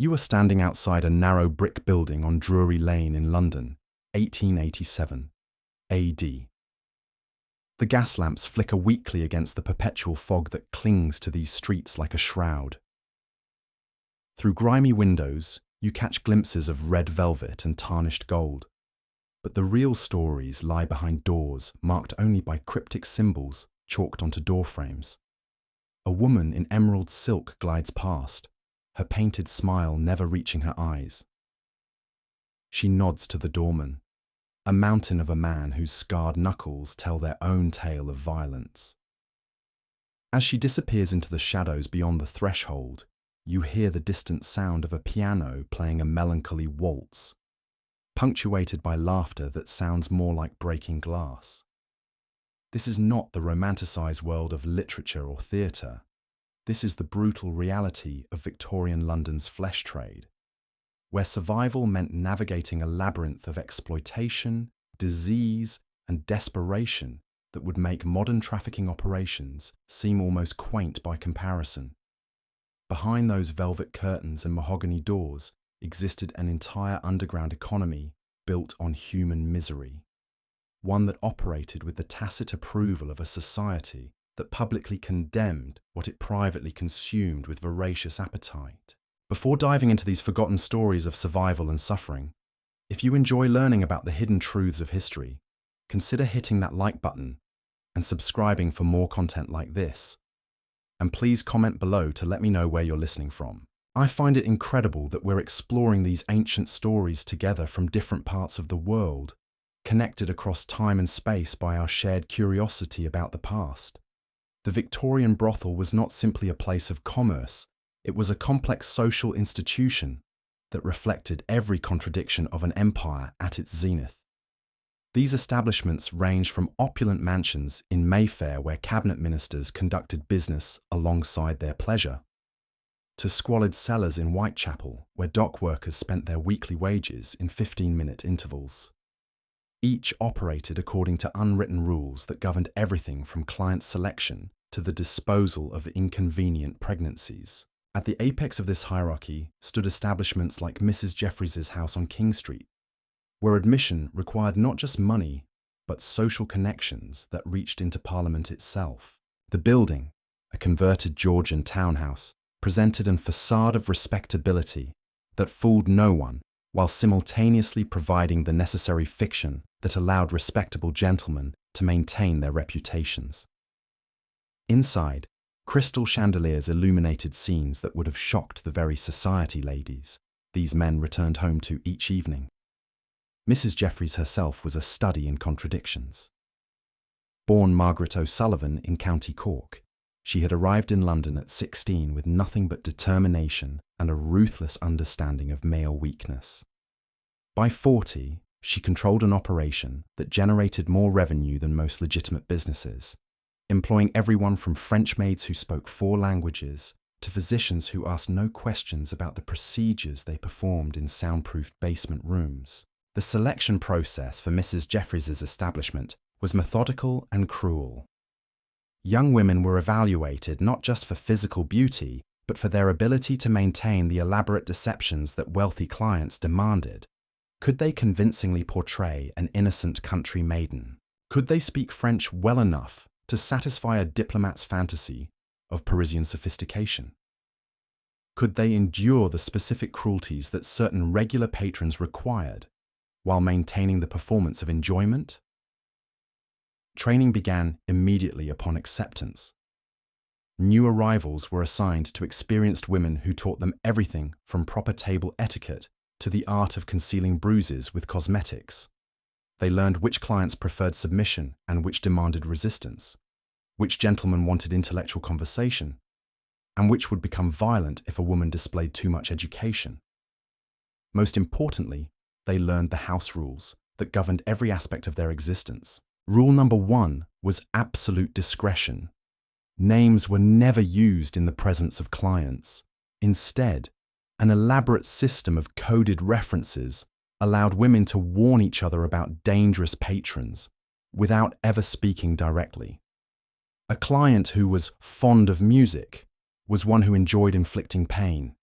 You are standing outside a narrow brick building on Drury Lane in London, 1887 AD. The gas lamps flicker weakly against the perpetual fog that clings to these streets like a shroud. Through grimy windows, you catch glimpses of red velvet and tarnished gold. But the real stories lie behind doors marked only by cryptic symbols chalked onto door frames. A woman in emerald silk glides past, her painted smile never reaching her eyes. She nods to the doorman, a mountain of a man whose scarred knuckles tell their own tale of violence. As she disappears into the shadows beyond the threshold, you hear the distant sound of a piano playing a melancholy waltz, punctuated by laughter that sounds more like breaking glass. This is not the romanticized world of literature or theatre. This is the brutal reality of Victorian London's flesh trade, where survival meant navigating a labyrinth of exploitation, disease, and desperation that would make modern trafficking operations seem almost quaint by comparison. Behind those velvet curtains and mahogany doors existed an entire underground economy built on human misery, one that operated with the tacit approval of a society that publicly condemned what it privately consumed with voracious appetite. Before diving into these forgotten stories of survival and suffering, if you enjoy learning about the hidden truths of history, consider hitting that like button and subscribing for more content like this. And please comment below to let me know where you're listening from. I find it incredible that we're exploring these ancient stories together from different parts of the world, connected across time and space by our shared curiosity about the past. The Victorian brothel was not simply a place of commerce, it was a complex social institution that reflected every contradiction of an empire at its zenith. These establishments ranged from opulent mansions in Mayfair where cabinet ministers conducted business alongside their pleasure, to squalid cellars in Whitechapel where dock workers spent their weekly wages in 15-minute intervals. Each operated according to unwritten rules that governed everything from client selection to the disposal of inconvenient pregnancies. At the apex of this hierarchy stood establishments like Mrs. Jeffries's house on King Street, where admission required not just money, but social connections that reached into Parliament itself. The building, a converted Georgian townhouse, presented a facade of respectability that fooled no one, while simultaneously providing the necessary fiction that allowed respectable gentlemen to maintain their reputations. Inside, crystal chandeliers illuminated scenes that would have shocked the very society ladies these men returned home to each evening. Mrs. Jeffries herself was a study in contradictions. Born Margaret O'Sullivan in County Cork, she had arrived in London at 16 with nothing but determination and a ruthless understanding of male weakness. By 40, she controlled an operation that generated more revenue than most legitimate businesses, employing everyone from French maids who spoke 4 languages to physicians who asked no questions about the procedures they performed in soundproofed basement rooms. The selection process for Mrs. Jeffries's establishment was methodical and cruel. Young women were evaluated not just for physical beauty, but for their ability to maintain the elaborate deceptions that wealthy clients demanded. Could they convincingly portray an innocent country maiden? Could they speak French well enough to satisfy a diplomat's fantasy of Parisian sophistication? Could they endure the specific cruelties that certain regular patrons required while maintaining the performance of enjoyment? Training began immediately upon acceptance. New arrivals were assigned to experienced women who taught them everything from proper table etiquette to the art of concealing bruises with cosmetics. They learned which clients preferred submission and which demanded resistance, which gentlemen wanted intellectual conversation, and which would become violent if a woman displayed too much education. Most importantly, they learned the house rules that governed every aspect of their existence. Rule number 1 was absolute discretion. Names were never used in the presence of clients. Instead, an elaborate system of coded references allowed women to warn each other about dangerous patrons without ever speaking directly. A client who was fond of music was one who enjoyed inflicting pain.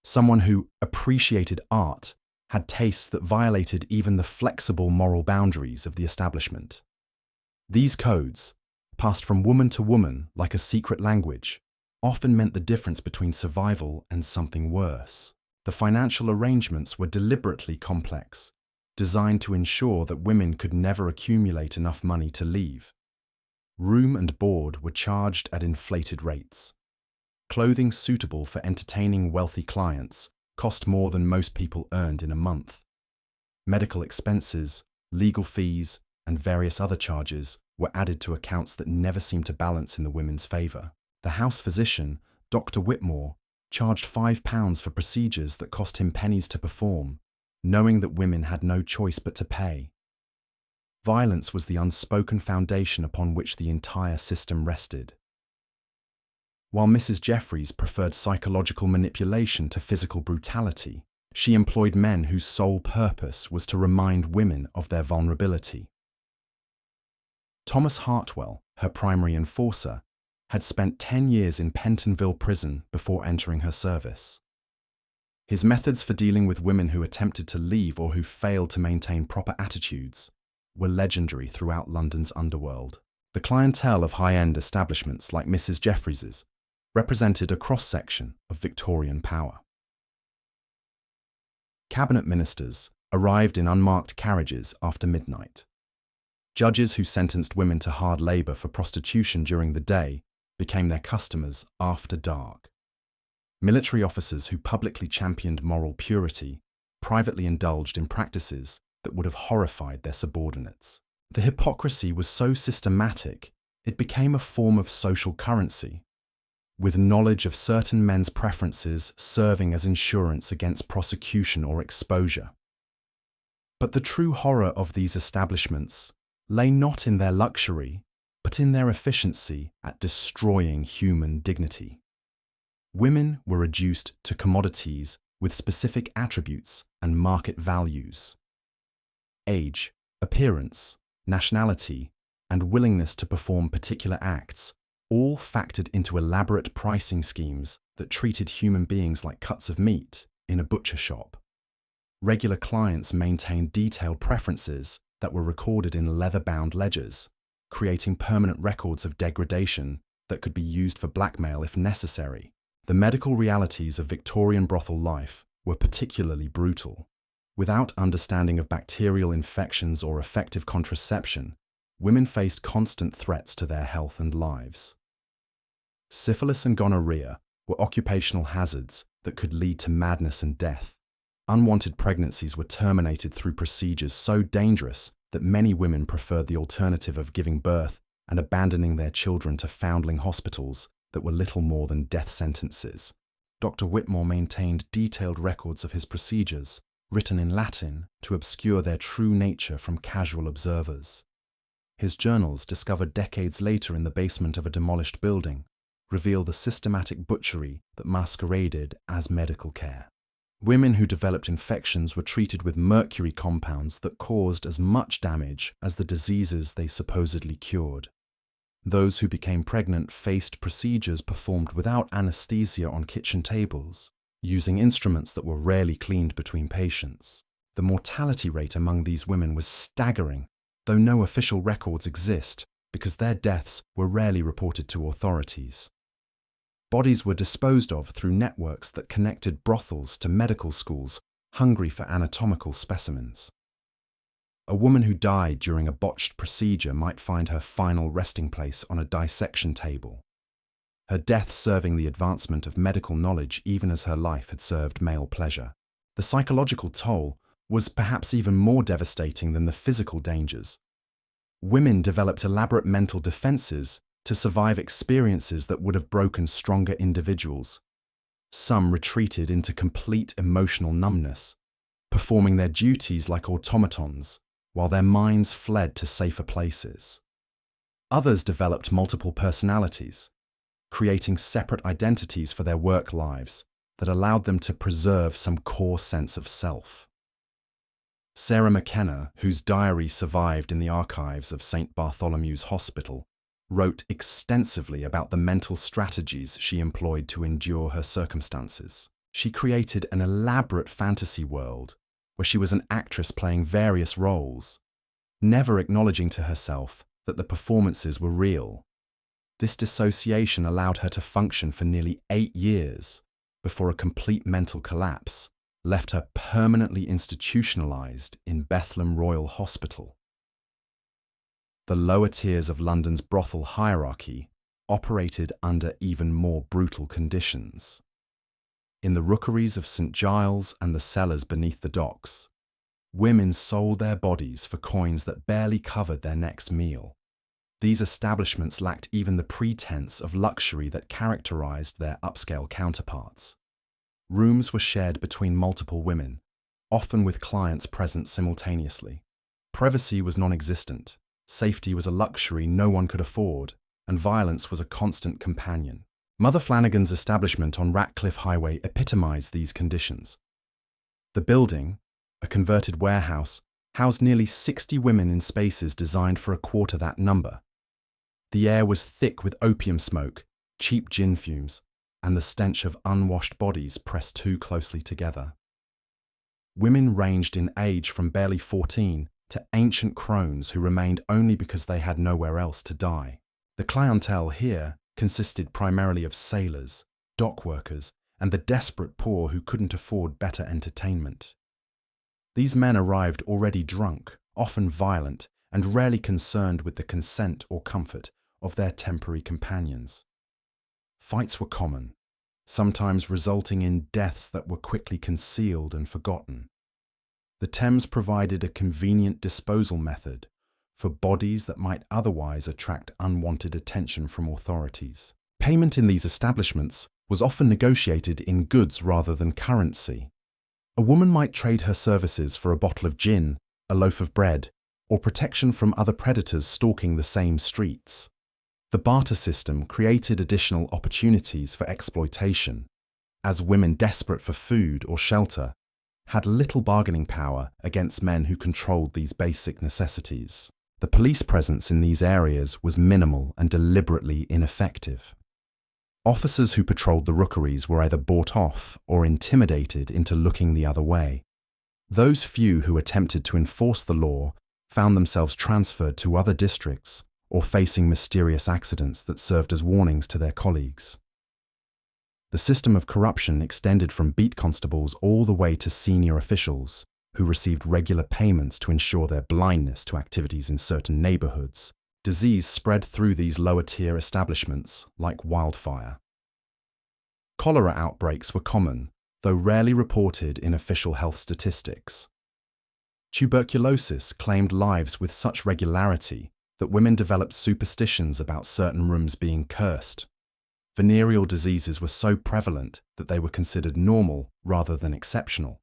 someone who appreciated art, had tastes that violated even the flexible moral boundaries of the establishment. These codes, passed from woman to woman like a secret language, often meant the difference between survival and something worse. The financial arrangements were deliberately complex, designed to ensure that women could never accumulate enough money to leave. Room and board were charged at inflated rates. Clothing suitable for entertaining wealthy clients cost more than most people earned in a month. Medical expenses, legal fees, and various other charges were added to accounts that never seemed to balance in the women's favour. The house physician, Dr. Whitmore, charged £5 for procedures that cost him pennies to perform, knowing that women had no choice but to pay. Violence was the unspoken foundation upon which the entire system rested. While Mrs. Jeffreys preferred psychological manipulation to physical brutality, she employed men whose sole purpose was to remind women of their vulnerability. Thomas Hartwell, her primary enforcer, had spent 10 years in Pentonville prison before entering her service. His methods for dealing with women who attempted to leave or who failed to maintain proper attitudes were legendary throughout London's underworld. The clientele of high-end establishments like Mrs. Jeffreys's represented a cross-section of Victorian power. Cabinet ministers arrived in unmarked carriages after midnight. Judges who sentenced women to hard labour for prostitution during the day became their customers after dark. Military officers who publicly championed moral purity privately indulged in practices that would have horrified their subordinates. The hypocrisy was so systematic, it became a form of social currency, with knowledge of certain men's preferences serving as insurance against prosecution or exposure. But the true horror of these establishments lay not in their luxury, but in their efficiency at destroying human dignity. Women were reduced to commodities with specific attributes and market values. Age, appearance, nationality, and willingness to perform particular acts all factored into elaborate pricing schemes that treated human beings like cuts of meat in a butcher shop. Regular clients maintained detailed preferences that were recorded in leather-bound ledgers, creating permanent records of degradation that could be used for blackmail if necessary. The medical realities of Victorian brothel life were particularly brutal. Without understanding of bacterial infections or effective contraception, women faced constant threats to their health and lives. Syphilis and gonorrhea were occupational hazards that could lead to madness and death. Unwanted pregnancies were terminated through procedures so dangerous that many women preferred the alternative of giving birth and abandoning their children to foundling hospitals that were little more than death sentences. Dr. Whitmore maintained detailed records of his procedures, written in Latin to obscure their true nature from casual observers. His journals, discovered decades later in the basement of a demolished building, reveal the systematic butchery that masqueraded as medical care. Women who developed infections were treated with mercury compounds that caused as much damage as the diseases they supposedly cured. Those who became pregnant faced procedures performed without anesthesia on kitchen tables, using instruments that were rarely cleaned between patients. The mortality rate among these women was staggering, though no official records exist because their deaths were rarely reported to authorities. Bodies were disposed of through networks that connected brothels to medical schools hungry for anatomical specimens. A woman who died during a botched procedure might find her final resting place on a dissection table, her death serving the advancement of medical knowledge even as her life had served male pleasure. The psychological toll was perhaps even more devastating than the physical dangers. Women developed elaborate mental defenses to survive experiences that would have broken stronger individuals. Some retreated into complete emotional numbness, performing their duties like automatons, while their minds fled to safer places. Others developed multiple personalities, creating separate identities for their work lives that allowed them to preserve some core sense of self. Sarah McKenna, whose diary survived in the archives of St. Bartholomew's Hospital, wrote extensively about the mental strategies she employed to endure her circumstances. She created an elaborate fantasy world where she was an actress playing various roles, never acknowledging to herself that the performances were real. This dissociation allowed her to function for nearly 8 years before a complete mental collapse left her permanently institutionalized in Bethlem Royal Hospital. The lower tiers of London's brothel hierarchy operated under even more brutal conditions. In the rookeries of St. Giles and the cellars beneath the docks, women sold their bodies for coins that barely covered their next meal. These establishments lacked even the pretense of luxury that characterized their upscale counterparts. Rooms were shared between multiple women, often with clients present simultaneously. Privacy was non-existent, safety was a luxury no one could afford, and violence was a constant companion. Mother Flanagan's establishment on Ratcliffe Highway epitomized these conditions. The building, a converted warehouse, housed nearly 60 women in spaces designed for a quarter that number. The air was thick with opium smoke, cheap gin fumes, and the stench of unwashed bodies pressed too closely together. Women ranged in age from barely 14 to ancient crones who remained only because they had nowhere else to die. The clientele here consisted primarily of sailors, dock workers, and the desperate poor who couldn't afford better entertainment. These men arrived already drunk, often violent, and rarely concerned with the consent or comfort of their temporary companions. Fights were common, sometimes resulting in deaths that were quickly concealed and forgotten. The Thames provided a convenient disposal method for bodies that might otherwise attract unwanted attention from authorities. Payment in these establishments was often negotiated in goods rather than currency. A woman might trade her services for a bottle of gin, a loaf of bread, or protection from other predators stalking the same streets. The barter system created additional opportunities for exploitation, as women desperate for food or shelter had little bargaining power against men who controlled these basic necessities. The police presence in these areas was minimal and deliberately ineffective. Officers who patrolled the rookeries were either bought off or intimidated into looking the other way. Those few who attempted to enforce the law found themselves transferred to other districts or facing mysterious accidents that served as warnings to their colleagues. The system of corruption extended from beat constables all the way to senior officials who received regular payments to ensure their blindness to activities in certain neighborhoods. Disease spread through these lower-tier establishments like wildfire. Cholera outbreaks were common, though rarely reported in official health statistics. Tuberculosis claimed lives with such regularity that women developed superstitions about certain rooms being cursed. Venereal diseases were so prevalent that they were considered normal rather than exceptional,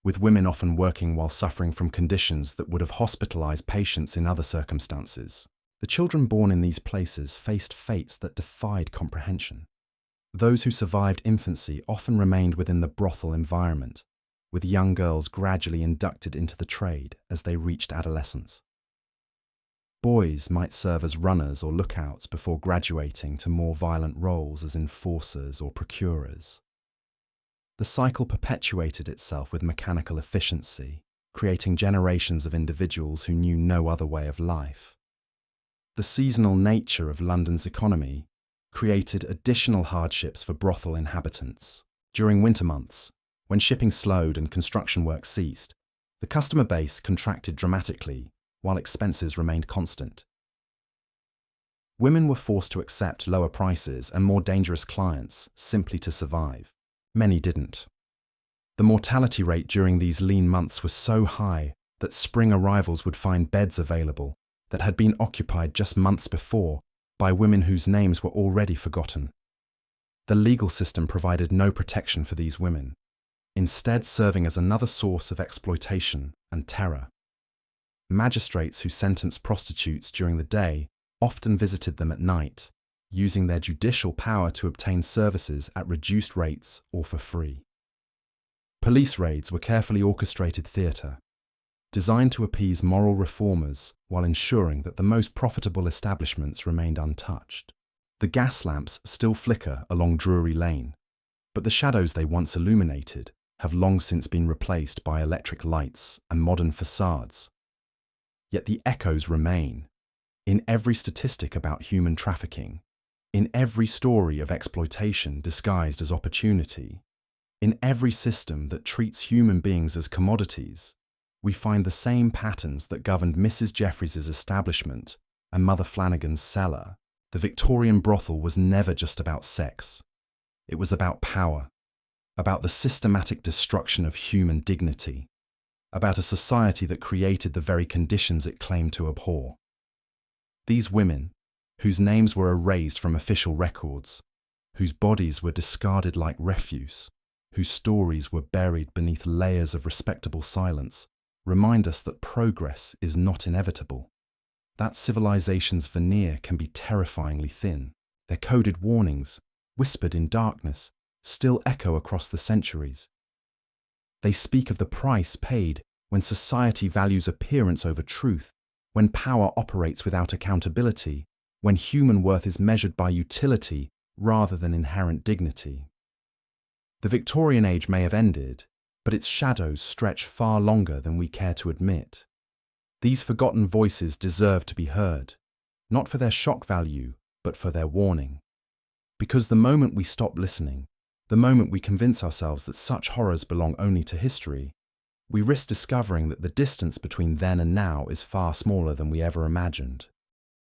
with women often working while suffering from conditions that would have hospitalized patients in other circumstances. The children born in these places faced fates that defied comprehension. Those who survived infancy often remained within the brothel environment, with young girls gradually inducted into the trade as they reached adolescence. Boys might serve as runners or lookouts before graduating to more violent roles as enforcers or procurers. The cycle perpetuated itself with mechanical efficiency, creating generations of individuals who knew no other way of life. The seasonal nature of London's economy created additional hardships for brothel inhabitants. During winter months, when shipping slowed and construction work ceased, the customer base contracted dramatically while expenses remained constant. Women were forced to accept lower prices and more dangerous clients simply to survive. Many didn't. The mortality rate during these lean months was so high that spring arrivals would find beds available that had been occupied just months before by women whose names were already forgotten. The legal system provided no protection for these women, instead serving as another source of exploitation and terror. Magistrates who sentenced prostitutes during the day often visited them at night, using their judicial power to obtain services at reduced rates or for free. Police raids were carefully orchestrated theatre, designed to appease moral reformers while ensuring that the most profitable establishments remained untouched. The gas lamps still flicker along Drury Lane, But the shadows they once illuminated have long since been replaced by electric lights and modern facades. Yet the echoes remain. In every statistic about human trafficking, in every story of exploitation disguised as opportunity, in every system that treats human beings as commodities, we find the same patterns that governed Mrs. Jeffreys's establishment and Mother Flanagan's cellar. The Victorian brothel was never just about sex. It was about power, about the systematic destruction of human dignity, about a society that created the very conditions it claimed to abhor. These women, whose names were erased from official records, whose bodies were discarded like refuse, whose stories were buried beneath layers of respectable silence, remind us that progress is not inevitable. That civilization's veneer can be terrifyingly thin. Their coded warnings, whispered in darkness, still echo across the centuries. They speak of the price paid when society values appearance over truth, when power operates without accountability, when human worth is measured by utility rather than inherent dignity. The Victorian age may have ended, but its shadows stretch far longer than we care to admit. These forgotten voices deserve to be heard, not for their shock value, but for their warning. Because the moment we stop listening, the moment we convince ourselves that such horrors belong only to history, we risk discovering that the distance between then and now is far smaller than we ever imagined.